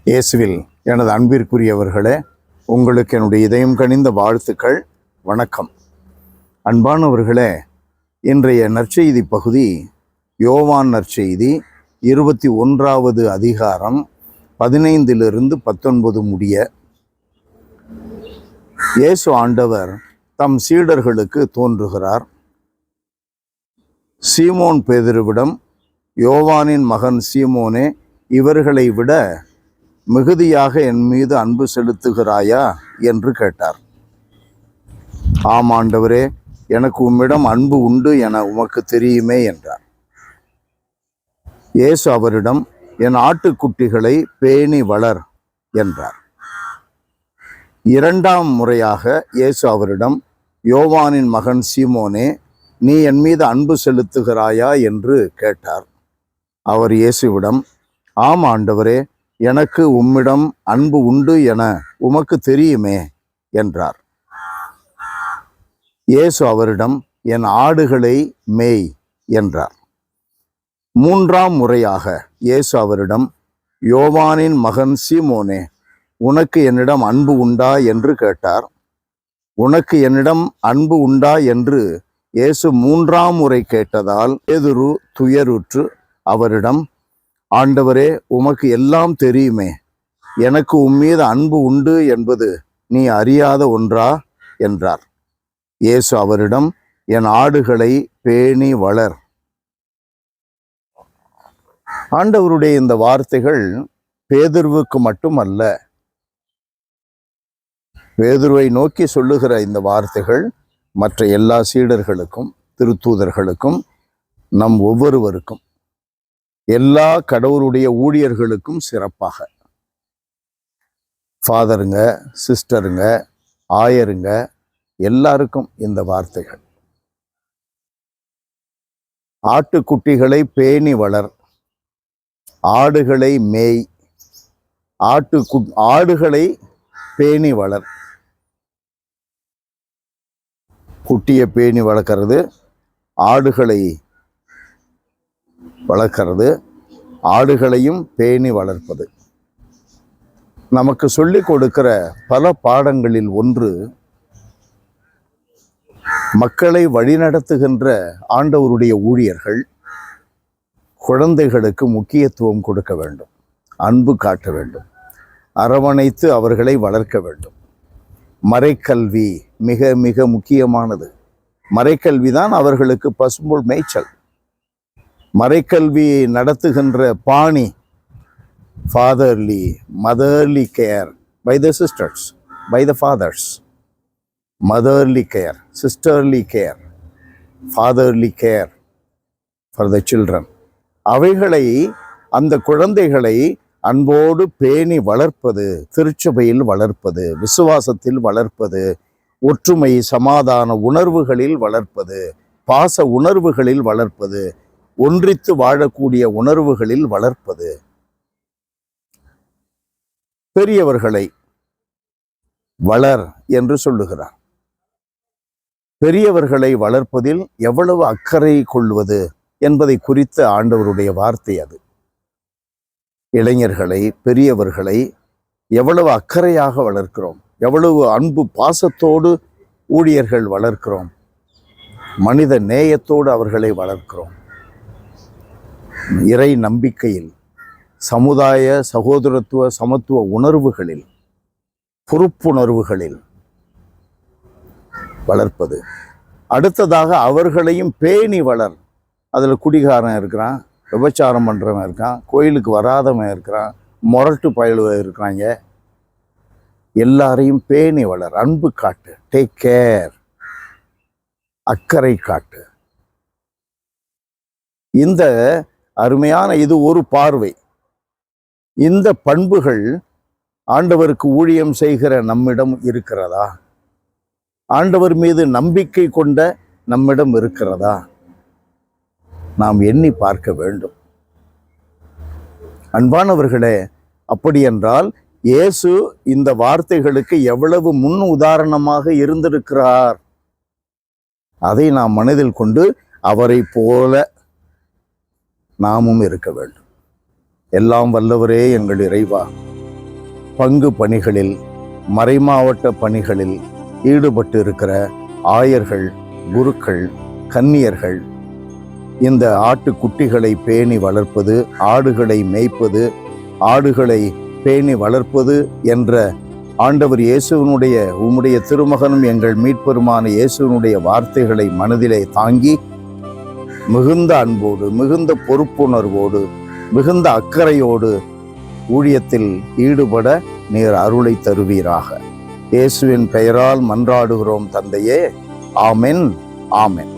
இயேசுவில் எனது அன்பிற்குரியவர்களே, உங்களுக்கு என்னுடைய இதயம் கனிந்த வாழ்த்துக்கள். வணக்கம். அன்பானவர்களே, இன்றைய நற்செய்தி பகுதி யோவான் நற்செய்தி 21வது அதிகாரம் 15 - 19 முடிய. இயேசு ஆண்டவர் தம் சீடர்களுக்கு தோன்றுகிறார். சீமோன் பேதுருவிடம், யோவானின் மகன் சீமோனே, இவர்களை விட மிகுதியாக என் மீது அன்பு செலுத்துகிறாயா என்று கேட்டார். ஆம் ஆண்டவரே, எனக்கு உம்மிடம் அன்பு உண்டு என உமக்கு தெரியுமே என்றார். இயேசு அவரிடம், என் ஆட்டுக்குட்டிகளை பேணி வளர் என்றார். இரண்டாம் முறையாக இயேசு அவரிடம், யோவானின் மகன் சீமோனே, நீ என் மீது அன்பு செலுத்துகிறாயா என்று கேட்டார். அவர் இயேசுவிடம், ஆம் ஆண்டவரே, எனக்கு உம்மிடம் அன்பு உண்டு என உமக்கு தெரியுமே என்றார். இயேசு அவரிடம், என் ஆடுகளை மேய் என்றார். மூன்றாம் முறையாக இயேசு அவரிடம், யோவானின் மகன் சீமோனே, உனக்கு என்னிடம் அன்பு உண்டா என்று கேட்டார். உனக்கு என்னிடம் அன்பு உண்டா என்று இயேசு மூன்றாம் முறை கேட்டதால் பேதுரு துயருற்று அவரிடம், ஆண்டவரே, உமக்கு எல்லாம் தெரியுமே, எனக்கு உம்மீது அன்பு உண்டு என்பது நீ அறியாத ஒன்றா என்றார். இயேசு அவரிடம், என் ஆடுகளை பேணி வளர். ஆண்டவருடைய இந்த வார்த்தைகள் பேதுருவுக்கு மட்டுமல்ல, பேதுருவை நோக்கி சொல்லுகிற இந்த வார்த்தைகள் மற்ற எல்லா சீடர்களுக்கும், திருத்தூதர்களுக்கும், நம் ஒவ்வொருவருக்கும், எல்லா கடவுளுடைய ஊழியர்களுக்கும் சிறப்பாக, ஃபாதருங்க, சிஸ்டருங்க, ஆயருங்க, எல்லாருக்கும் இந்த வார்த்தைகள். ஆட்டுக்குட்டிகளை பேணி வளர், ஆடுகளை மேய். ஆடுகளை பேணி வளர். குட்டியை பேணி வளர்க்கறது, ஆடுகளை வளர்க்கிறது, ஆடுகளையும் பேணி வளர்ப்பது. நமக்கு சொல்லிக் கொடுக்கிற பல பாடங்களில் ஒன்று, மக்களை வழிநடத்துகின்ற ஆண்டவருடைய ஊழியர்கள் குழந்தைகளுக்கு முக்கியத்துவம் கொடுக்க வேண்டும், அன்பு காட்ட வேண்டும், அரவணைத்து அவர்களை வளர்க்க வேண்டும். மறைக்கல்வி மிக மிக முக்கியமானது. மறைக்கல்விதான் அவர்களுக்கு பசும்புல் மேய்ச்சல். மறைக்கல்வி நடத்துகின்ற பாணி fatherly, motherly care by the sisters, by the fathers. Motherly care, sisterly care, fatherly care for the children. அவைகளை, அந்த குழந்தைகளை அன்போடு பேணி வளர்ப்பது, திருச்சபையில் வளர்ப்பது, விசுவாசத்தில் வளர்ப்பது, ஒற்றுமை சமாதான உணர்வுகளில் வளர்ப்பது, பாச உணர்வுகளில் வளர்ப்பது, ஒன்றித்து வாழக்கூடிய உணர்வுகளில் வளர்ப்பது. பெரியவர்களை வளர் என்று சொல்லுகிறார். பெரியவர்களை வளர்ப்பதில் எவ்வளவு அக்கறை கொள்வது என்பதை குறித்த ஆண்டவருடைய வார்த்தை அது. இளைஞர்களை, பெரியவர்களை எவ்வளவு அக்கறையாக வளர்க்கிறோம், எவ்வளவு அன்பு பாசத்தோடு ஊழியர்கள் வளர்க்கிறோம், மனித நேயத்தோடு அவர்களை வளர்க்கிறோம். இறை நம்பிக்கையில், சமுதாய சகோதரத்துவ சமத்துவ உணர்வுகளில், பொறுப்புணர்வுகளில் வளர்ப்பது. அடுத்ததாக அவர்களையும் பேணி வளர். அதில் குடிகாரன் இருக்கிறான், விபச்சாரம் பண்ணுறவன் இருக்கான், கோயிலுக்கு வராதவன் இருக்கிறான், முரட்டு பயலுவ இருக்கிறாங்க. எல்லாரையும் பேணி வளர், அன்பு காட்டு, டேக் கேர், அக்கறை காட்டு. இந்த அருமையான, இது ஒரு பார்வை. இந்த பண்புகள் ஆண்டவருக்கு ஊழியம் செய்கிற நம்மிடம் இருக்கிறதா? ஆண்டவர் மீது நம்பிக்கை கொண்ட நம்மிடம் இருக்கிறதா? நாம் எண்ணி பார்க்க வேண்டும். அன்பானவர்களே, அப்படி என்றால் இயேசு இந்த வார்த்தைகளுக்கு எவ்வளவு முன் உதாரணமாக இருந்திருக்கிறார், அதை நாம் மனதில் கொண்டு அவரை போல நாமும் இருக்க வேண்டும். எல்லாம் வல்லவரே எங்கள் இறைவா, பங்கு பணிகளில், மறைமாவட்ட பணிகளில் ஈடுபட்டு இருக்கிற ஆயர்கள், குருக்கள், கன்னியர்கள் இந்த ஆட்டுக்குட்டிகளை பேணி வளர்ப்பது, ஆடுகளை மேய்ப்பது, ஆடுகளை பேணி வளர்ப்பது என்ற ஆண்டவர் இயேசுவினுடைய, உம்முடைய திருமகனும் எங்கள் மீட்பெருமான இயேசுவினுடைய வார்த்தைகளை மனதிலே தாங்கி மிகுந்த அன்போடு, மிகுந்த பொறுப்புணர்வோடு, மிகுந்த அக்கறையோடு ஊழியத்தில் ஈடுபட நீர் அருளை தருவீராக. இயேசுவின் பெயரால் மன்றாடுகிறோம் தந்தையே. ஆமென், ஆமென்.